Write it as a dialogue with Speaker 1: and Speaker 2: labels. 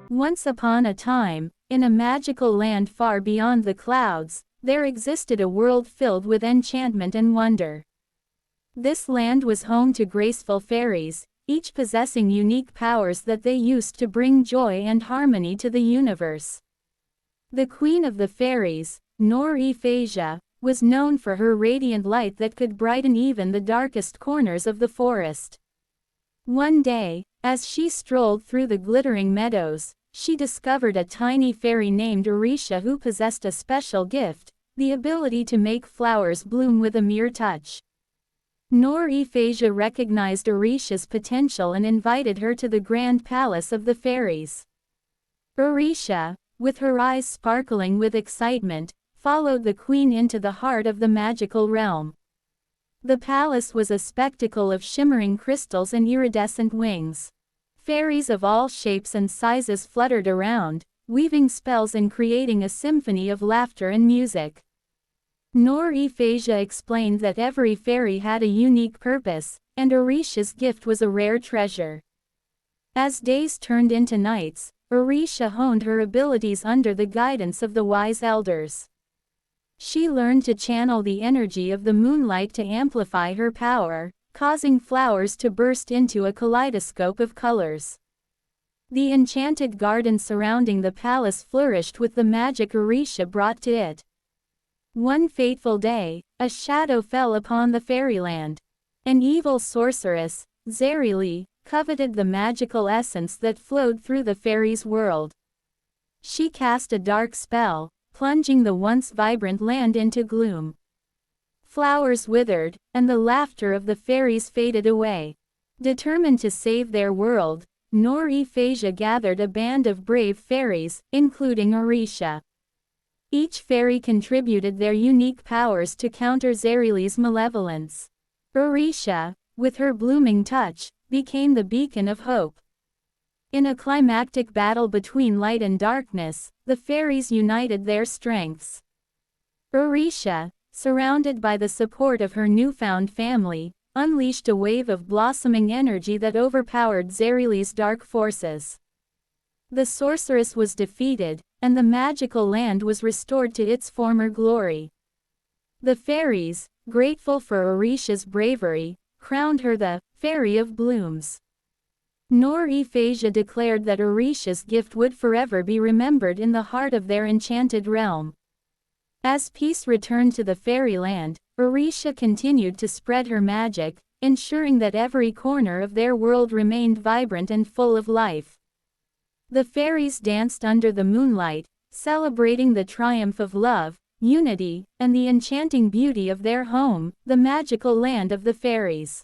Speaker 1: Once upon a time, in a magical land far beyond the clouds, there existed a world filled with enchantment and wonder. This land was home to graceful fairies, each possessing unique powers that they used to bring joy and harmony to the universe. The queen of the fairies, Nor-e-Phasia, was known for her radiant light that could brighten even the darkest corners of the forest. One day, as she strolled through the glittering meadows, she discovered a tiny fairy named Orisha who possessed a special gift, the ability to make flowers bloom with a mere touch. Nor-e-Phasia recognized Orisha's potential and invited her to the grand palace of the fairies. Orisha, with her eyes sparkling with excitement, followed the queen into the heart of the magical realm. The palace was a spectacle of shimmering crystals and iridescent wings. Fairies of all shapes and sizes fluttered around, weaving spells and creating a symphony of laughter and music. Nor-e-Phasia explained that every fairy had a unique purpose, and Orisha's gift was a rare treasure. As days turned into nights, Orisha honed her abilities under the guidance of the wise elders. She learned to channel the energy of the moonlight to amplify her power, causing flowers to burst into a kaleidoscope of colors. The enchanted garden surrounding the palace flourished with the magic Orisha brought to it. One fateful day, a shadow fell upon the fairyland. An evil sorceress, Zarili, coveted the magical essence that flowed through the fairies' world. She cast a dark spell, plunging the once vibrant land into gloom. Flowers withered, and the laughter of the fairies faded away. Determined to save their world, Nor-e-Phasia gathered a band of brave fairies, including Orisha. Each fairy contributed their unique powers to counter Zarili's malevolence. Orisha, with her blooming touch, became the beacon of hope. In a climactic battle between light and darkness, the fairies united their strengths. Orisha, surrounded by the support of her newfound family, unleashed a wave of blossoming energy that overpowered Zarili's dark forces. The sorceress was defeated, and the magical land was restored to its former glory. The fairies, grateful for Orisha's bravery, crowned her the Fairy of Blooms. Nor-e-Phasia declared that Orisha's gift would forever be remembered in the heart of their enchanted realm. As peace returned to the fairyland, Orisha continued to spread her magic, ensuring that every corner of their world remained vibrant and full of life. The fairies danced under the moonlight, celebrating the triumph of love, unity, and the enchanting beauty of their home, the magical land of the fairies.